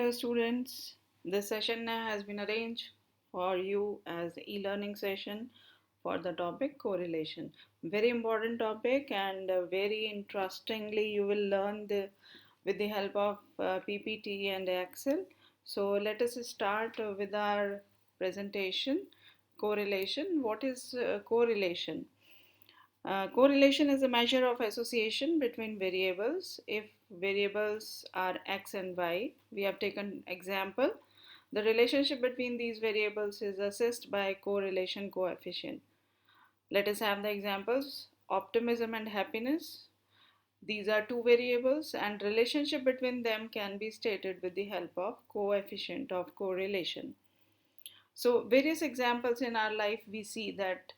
Hello students, this session has been arranged for you as e-learning session for the topic correlation. Very important topic and very interestingly you will learn with the help of PPT and Excel. So let us start with our presentation. Correlation. What is correlation? Correlation is a measure of association between variables. If variables are x and y, we have taken example. The relationship between these variables is assessed by correlation coefficient. Let us have the examples. Optimism and happiness. These are two variables and relationship between them can be stated with the help of coefficient of correlation. So various examples in our life we see that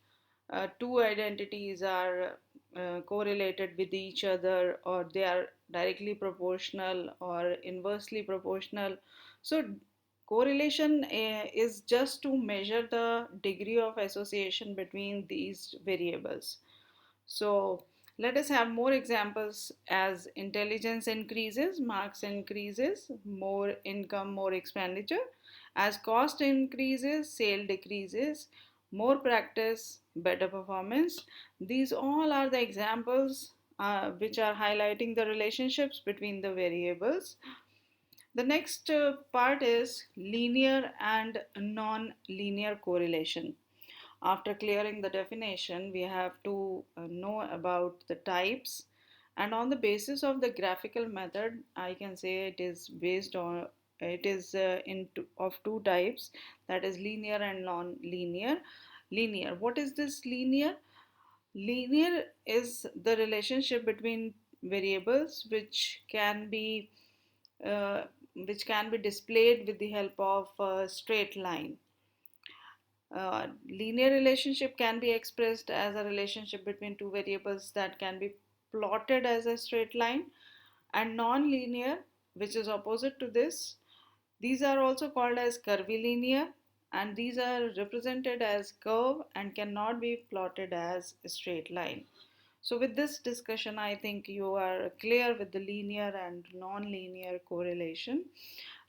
two identities are correlated with each other, or they are directly proportional or inversely proportional. So correlation is just to measure the degree of association between these variables. So let us have more examples. As intelligence increases, marks increases, more income, more expenditure. As cost increases, sale decreases, more practice, better performance. These all are the examples which are highlighting the relationships between the variables. The next part is linear and non-linear correlation. After clearing the definition, we have to know about the types, and on the basis of the graphical method, I can say it is based on it is of two types, that is linear and non-linear. Linear. What is this linear? Linear is the relationship between variables uh, which can be displayed with the help of a straight line. Linear relationship can be expressed as a relationship between two variables that can be plotted as a straight line, and non-linear, which is opposite to this. These are also called as curvilinear, and these are represented as curve and cannot be plotted as a straight line. So with this discussion, I think you are clear with the linear and non-linear correlation.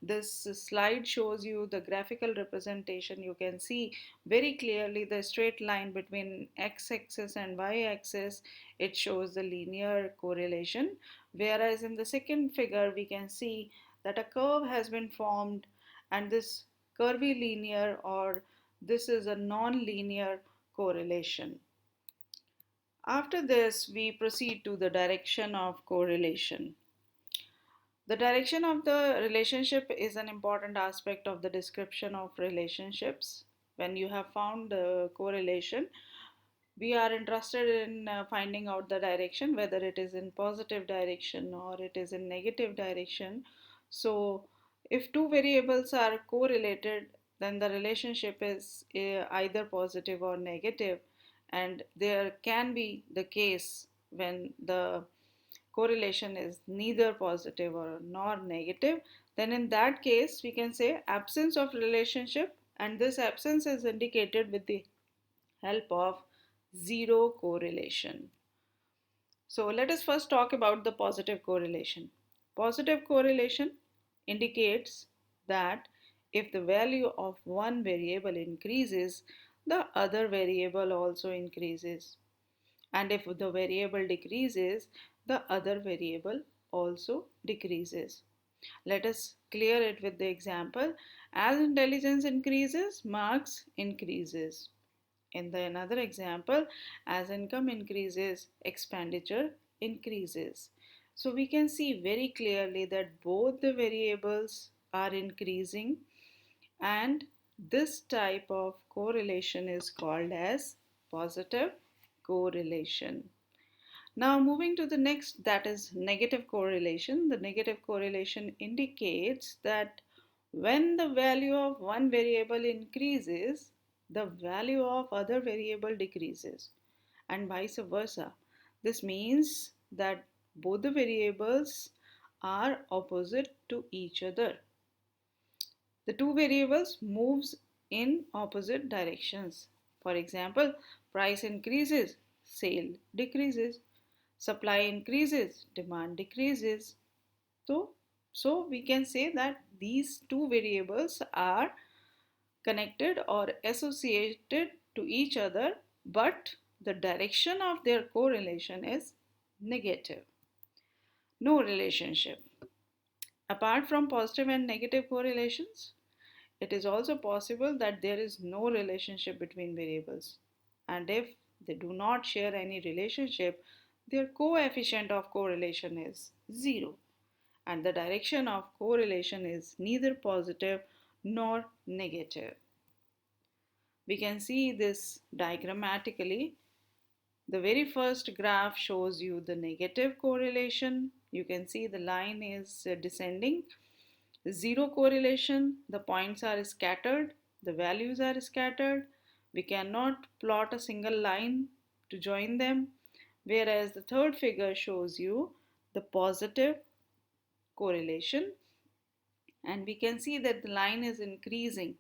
This slide shows you the graphical representation. You can see very clearly the straight line between x-axis and y-axis. It shows the linear correlation. Whereas in the second figure, we can see that a curve has been formed, and this curvilinear, or this is a non-linear correlation. After this, we proceed to the direction of correlation. The direction of the relationship is an important aspect of the description of relationships. When you have found the correlation, we are interested in finding out the direction, whether it is in positive direction or it is in negative direction. So if two variables are correlated, then the relationship is either positive or negative, and there can be the case when the correlation is neither positive or nor negative. Then in that case we can say absence of relationship, and this absence is indicated with the help of zero correlation. So let us first talk about the positive correlation. Positive correlation indicates that if the value of one variable increases, the other variable also increases. And if the variable decreases, the other variable also decreases. Let us clear it with the example. As intelligence increases, marks increases. In the another example, as income increases, expenditure increases. So we can see very clearly that both the variables are increasing, and this type of correlation is called as positive correlation. Now moving to the next, that is negative correlation. The negative correlation indicates that when the value of one variable increases, the value of other variable decreases, and vice versa. This means that both the variables are opposite to each other. The two variables moves in opposite directions. For example, price increases, sale decreases. Supply increases, demand decreases. So So we can say that these two variables are connected or associated to each other, but the direction of their correlation is negative. No relationship. Apart from positive and negative correlations, it is also possible that there is no relationship between variables. And if they do not share any relationship, their coefficient of correlation is 0. And the direction of correlation is neither positive nor negative. We can see this diagrammatically. The very first graph shows you the negative correlation. You can see the line is descending. Zero correlation, the points are scattered, the values are scattered. We cannot plot a single line to join them. Whereas the third figure shows you the positive correlation, and we can see that the line is increasing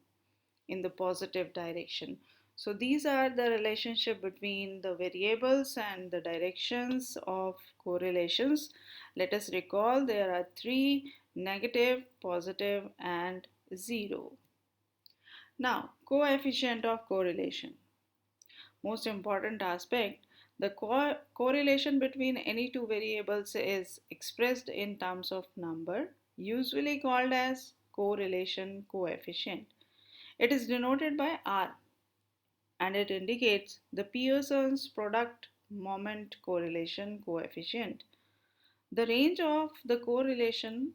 in the positive direction. So these are the relationship between the variables and the directions of correlations. Let us recall there are three: negative, positive, and zero. Now, coefficient of correlation. Most important aspect, the correlation between any two variables is expressed in terms of number, usually called as correlation coefficient. It is denoted by R, and it indicates the Pearson's product moment correlation coefficient. The range of the correlation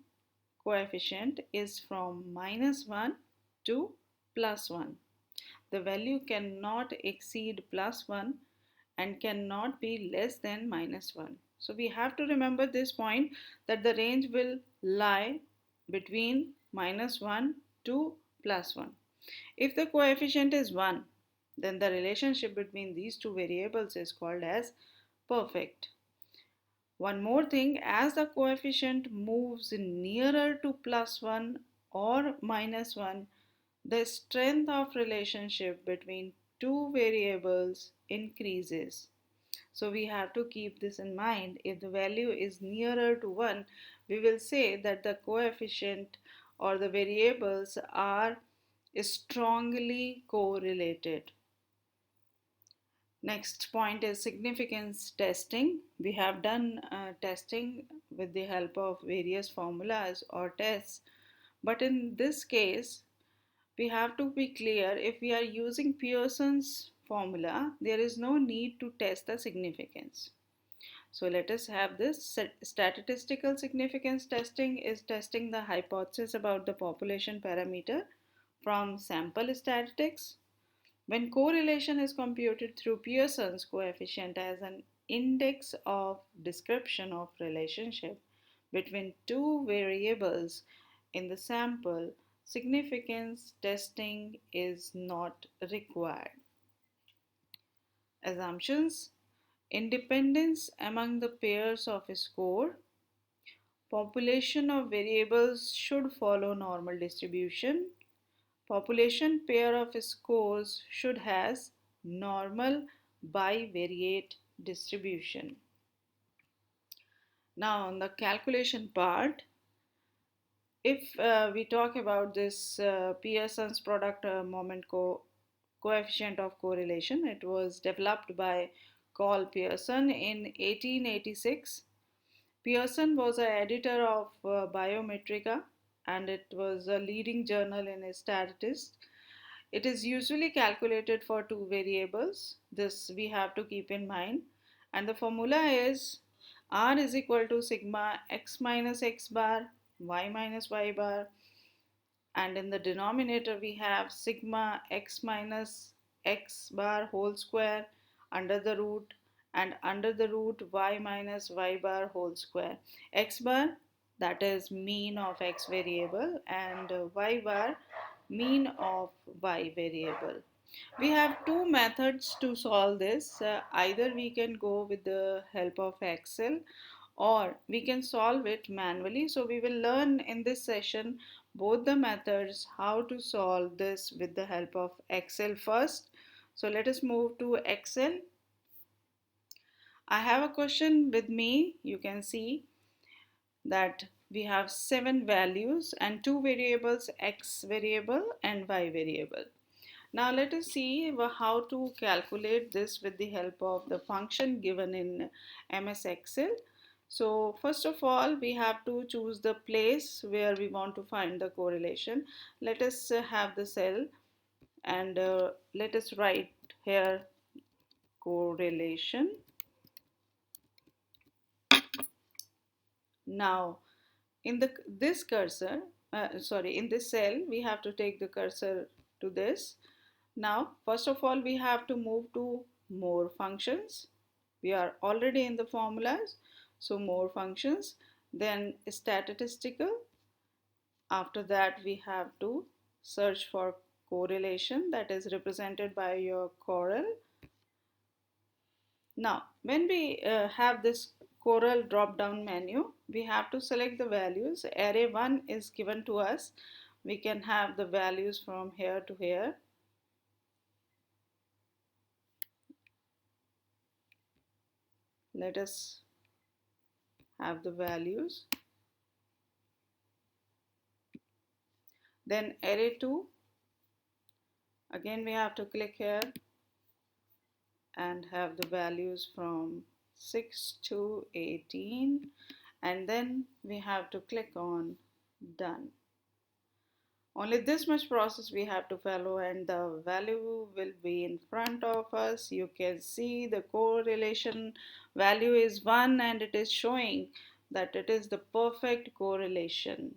coefficient is from -1 to +1. The value cannot exceed +1 and cannot be less than -1. So we have to remember this point, that the range will lie between -1 to +1. If the coefficient is 1, then the relationship between these two variables is called as perfect. One more thing, as the coefficient moves nearer to +1 or -1, the strength of relationship between two variables increases. So we have to keep this in mind. If the value is nearer to 1, we will say that the coefficient or the variables are strongly correlated. Next point is significance testing. We have done testing with the help of various formulas or tests, but in this case, we have to be clear, if we are using Pearson's formula, there is no need to test the significance. So let us have this. Statistical significance testing is testing the hypothesis about the population parameter from sample statistics. When correlation is computed through Pearson's coefficient as an index of description of relationship between two variables in the sample, significance testing is not required. Assumptions: independence among the pairs of a score. Population of variables should follow normal distribution. Population pair of scores should has normal bivariate distribution. Now on the calculation part, if we talk about this Pearson's product moment coefficient of correlation, it was developed by Carl Pearson in 1886. Pearson was an editor of Biometrica, and it was a leading journal in statistics. It is usually calculated for two variables. This we have to keep in mind. And the formula is R is equal to sigma x minus x bar, y minus y bar, and in the denominator we have sigma x minus x bar whole square under the root, and under the root y minus y bar whole square. X bar, that is mean of x variable, and y bar, mean of y variable. We have two methods to solve this. Either we can go with the help of Excel, or we can solve it manually. So we will learn in this session both the methods, how to solve this with the help of Excel first. So let us move to Excel. I have a question with me. You can see that we have 7 values and 2 variables, x variable and y variable. Now let us see how to calculate this with the help of the function given in MS Excel. So first of all, we have to choose the place where we want to find the correlation. Let us have the cell, and let us write here correlation. Now in this cursor, in this cell, we have to take the cursor to this. Now first of all, we have to move to more functions. We are already in the formulas, so more functions, then statistical. After that, we have to search for correlation, that is represented by your coral. Now when we have this coral drop down menu, we have to select the values. Array 1 is given to us. We can have the values from here to here. Let us have the values. Then array 2, again we have to click here and have the values from 6 to 18, and then we have to click on done. Only this much process we have to follow, and the value will be in front of us. You can see the correlation value is 1, and it is showing that it is the perfect correlation.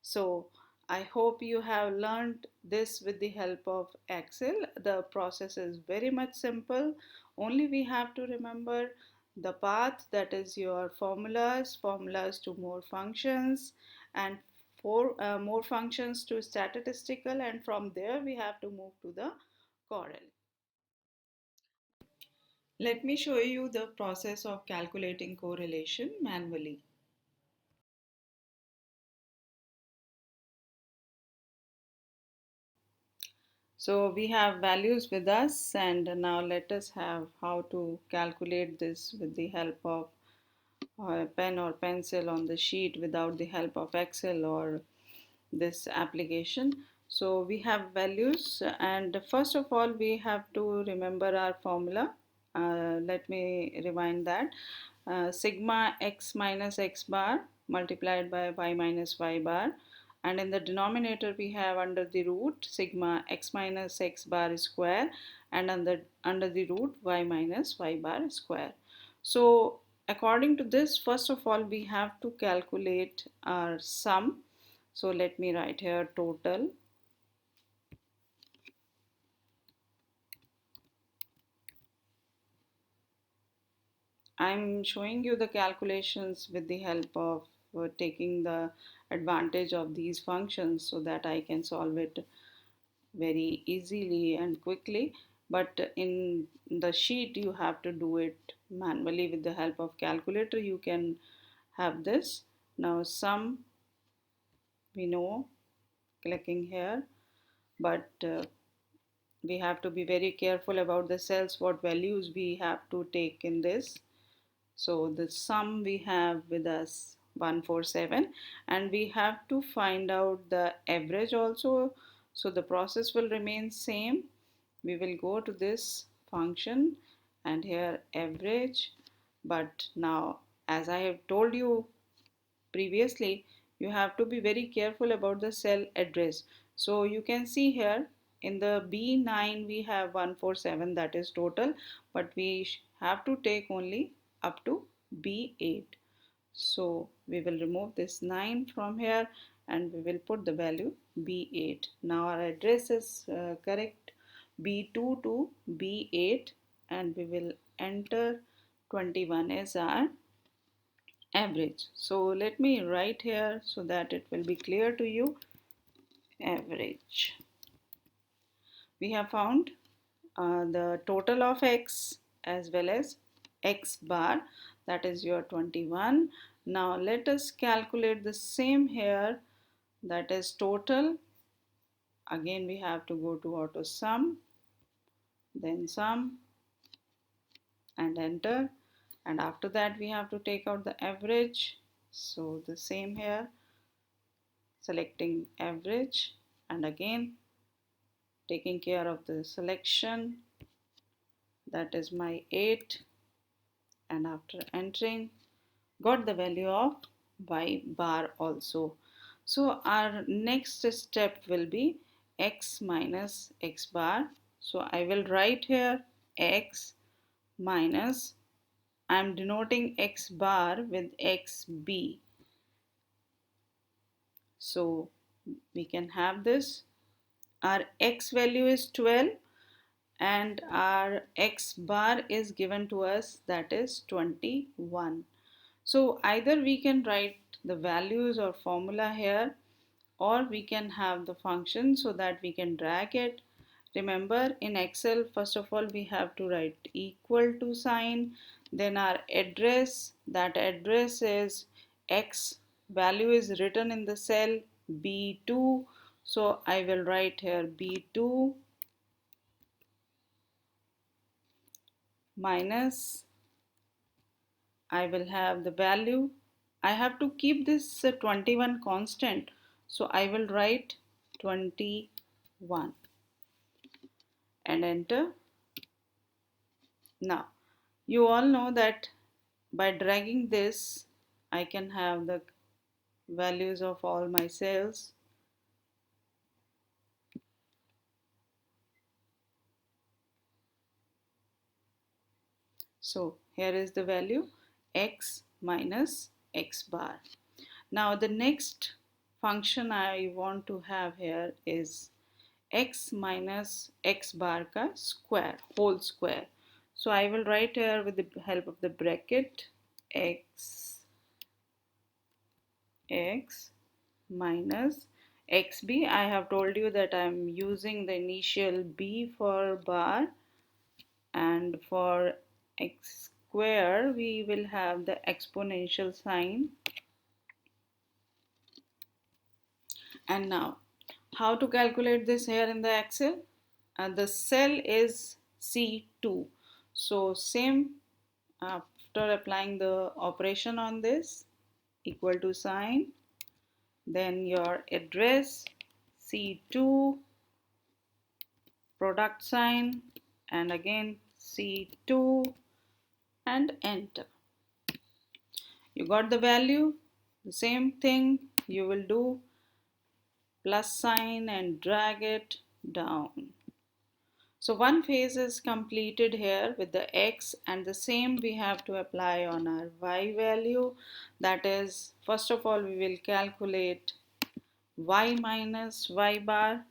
So I hope you have learned this with the help of Excel. The process is very much simple. Only we have to remember the path, that is your formulas to more functions, and for more functions to statistical, and from there we have to move to the Corel. Let me show you the process of calculating correlation manually. So we have values with us, and now let us have how to calculate this with the help of a pen or pencil on the sheet without the help of Excel or this application. So we have values, and first of all we have to remember our formula. Let me rewind that. Sigma x minus x bar multiplied by y minus y bar, and in the denominator we have under the root sigma x minus x bar square, and under the root y minus y bar square. So according to this, first of all we have to calculate our sum. So let me write here total. I'm showing you the calculations with the help of taking the advantage of these functions so that I can solve it very easily and quickly. But in the sheet you have to do it manually with the help of calculator. You can have this. Now sum, we know, clicking here, but we have to be very careful about the cells, what values we have to take in this. So the sum we have with us 147, and we have to find out the average also. So the process will remain same. We will go to this function and here average, but now as I have told you previously, you have to be very careful about the cell address. So you can see here in the B9 we have 147, that is total, but we have to take only up to B8. So we will remove this 9 from here and we will put the value B8. Now our address is correct, B2 to B8, and we will enter 21 as our average. So let me write here so that it will be clear to you. Average. We have found the total of x as well as x bar, that is your 21. Now let us calculate the same here, that is total. Again we have to go to auto sum, then sum and enter, and after that we have to take out the average. So the same here, selecting average and again taking care of the selection, that is my 8, and after entering got the value of y bar also. So our next step will be x minus x bar. So I will write here x minus, I am denoting x bar with xb. So we can have this. Our x value is 12 and our x bar is given to us, that is 21. So either we can write the values or formula here, or we can have the function so that we can drag it. Remember, in Excel, first of all, we have to write equal to sign, then our address, that address is X value is written in the cell B2. So I will write here B2 minus, I will have the value. I have to keep this 21 constant. So I will write 21 and enter. Now, you all know that by dragging this, I can have the values of all my cells. So here is the value x minus x bar. Now the next function I want to have here is x minus x bar ka square, whole square. So I will write here with the help of the bracket x minus xb. I have told you that I am using the initial b for bar, and for x square we will have the exponential sign. And now, how to calculate this here in the Excel? The cell is C2. So same, after applying the operation on this, equal to sign, then your address C2, product sign, and again C2, and enter. You got the value. The same thing you will do, plus sign and drag it down. So one phase is completed here with the x, and the same we have to apply on our y value. That is, first of all we will calculate y minus y bar.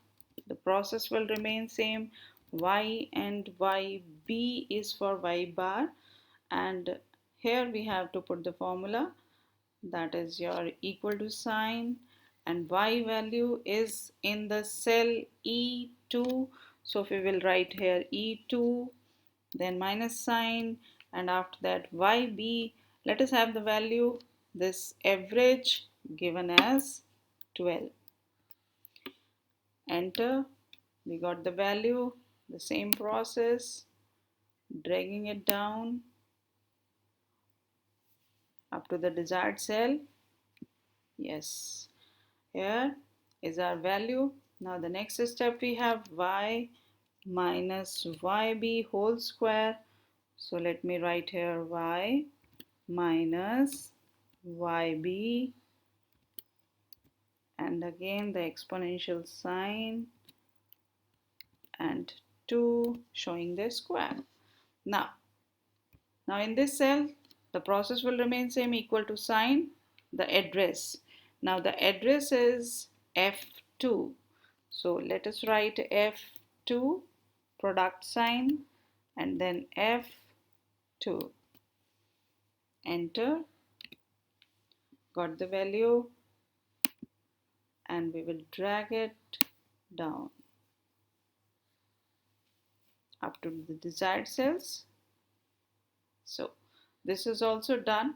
The process will remain same. Y and yb is for y bar, and here we have to put the formula, that is your equal to sign, and y value is in the cell E2. So we will write here E2, then minus sign, and after that yb. Let us have the value, this average given as 12. Enter. We got the value. The same process, dragging it down up to the desired cell. Yes, here is our value. Now the next step we have y minus yb whole square. So let me write here y minus yb, and again the exponential sign and 2 showing the square. Now in this cell the process will remain same, equal to sign, the address. Now the address is F2. So let us write F2, product sign, and then F2. Enter. Got the value, and we will drag it down up to the desired cells. So this is also done.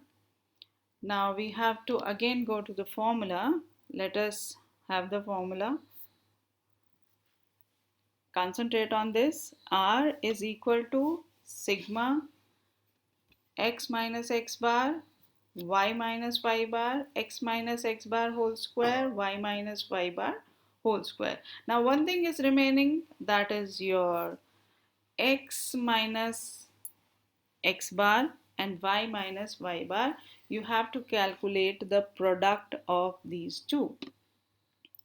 Now we have to again go to the formula. Let us have the formula. Concentrate on this. R is equal to sigma x minus x bar y minus y bar, x minus x bar whole square, y minus y bar whole square. Now one thing is remaining, that is your x minus x bar and y minus y bar. You have to calculate the product of these two.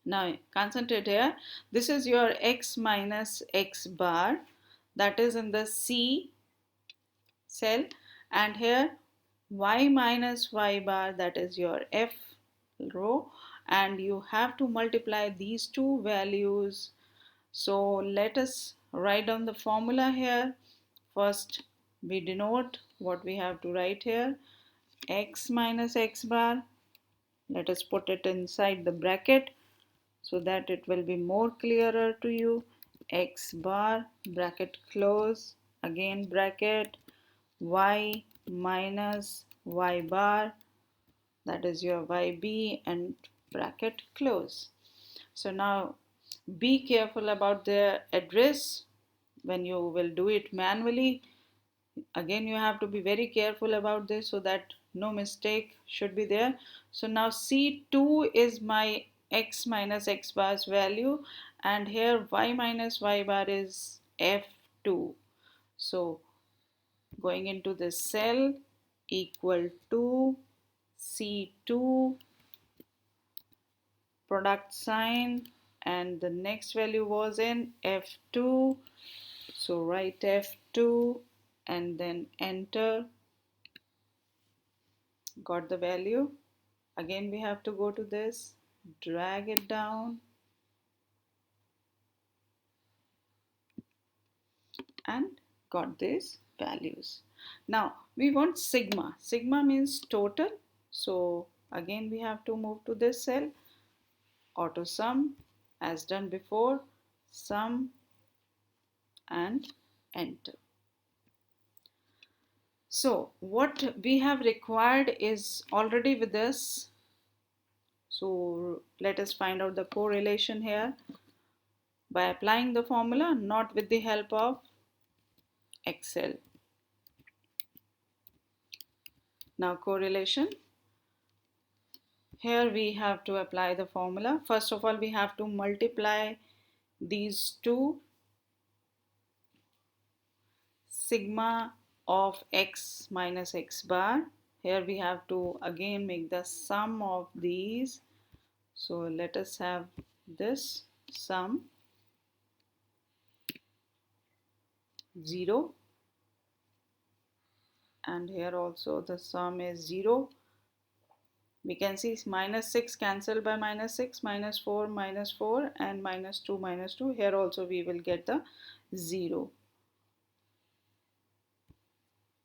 Now concentrate here. This is your x minus x bar, that is in the C cell, and here y minus y bar, that is your F row, and you have to multiply these two values. So let us write down the formula here. First we denote what we have to write here. X minus x bar, let us put it inside the bracket so that it will be more clearer to you. X bar, bracket close, again bracket, y minus y bar, that is your yb, and bracket close. So now be careful about the address when you will do it manually. Again, you have to be very careful about this so that no mistake should be there. So now C2 is my x minus x bar's value, and here y minus y bar is F2. So going into this cell, equal to C2 product sign, and the next value was in F2. So write F2 and then enter. Got the value. Again we have to go to this, drag it down, and got these values. Now we want sigma. Sigma means total. So again we have to move to this cell, auto sum, as done before, sum, and enter. So what we have required is already with us. So let us find out the correlation here by applying the formula, not with the help of Excel. Now correlation. Here we have to apply the formula. First of all, we have to multiply these two, sigma of x minus x bar. Here we have to again make the sum of these. So let us have this sum 0, and here also the sum is 0. We can see minus 6 cancel by minus 6, minus 4 minus 4, and minus 2 minus 2. Here also we will get the 0.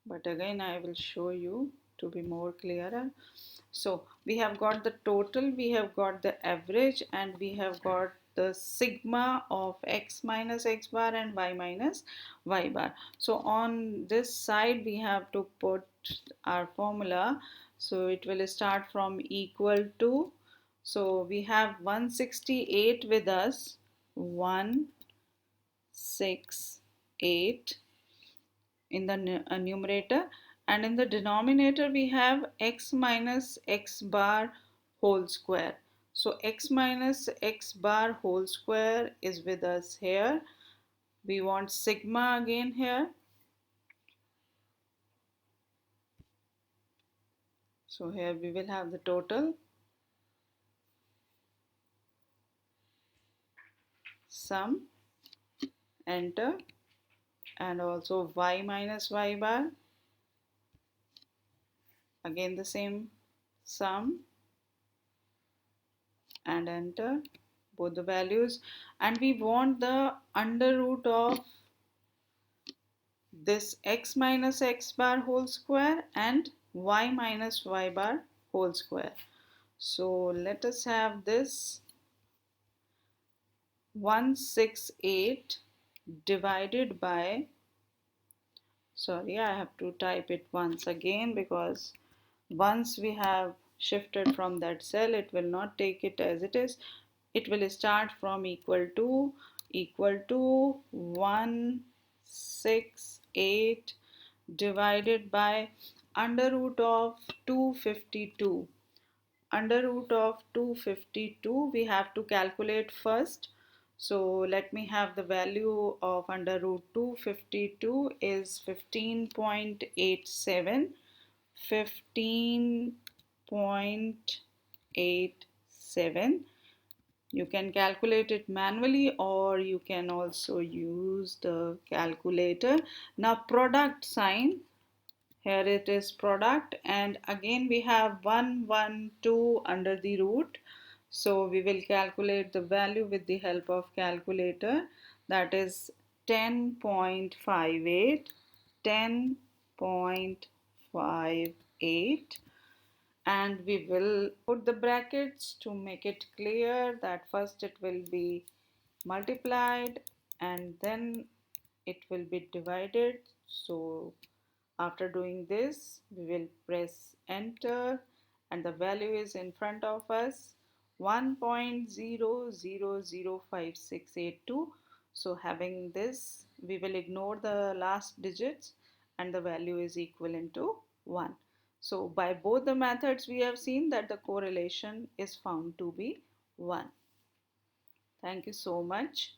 But again I will show you to be more clearer. So we have got the total, we have got the average, and we have got the sigma of x minus x bar and y minus y bar. So on this side we have to put our formula. So it will start from equal to, so we have 168 with us, 168 in the numerator, and in the denominator we have x minus x bar whole square. So x minus x bar whole square is with us here. We want sigma again here. So here we will have the total, sum, enter, and also y minus y bar, again the same sum, and enter both the values. And we want the under root of this x minus x bar whole square and y minus y bar whole square. So let us have this 168 divided by, sorry, I have to type it once again, because once we have shifted from that cell it will not take it as it is. It will start from equal to 168 divided by, under root of 252. Under root of 252 we have to calculate first. So let me have the value of under root 252 is 15.87. 15.87. You can calculate it manually or you can also use the calculator. Now product sign, here it is product, and again we have 112 under the root. So we will calculate the value with the help of calculator. That is 10.58. 10.58. And we will put the brackets to make it clear that first it will be multiplied and then it will be divided. So after doing this, we will press enter and the value is in front of us, 1.000568. So having this, we will ignore the last digits and the value is equivalent to 1. So by both the methods, we have seen that the correlation is found to be 1. Thank you so much.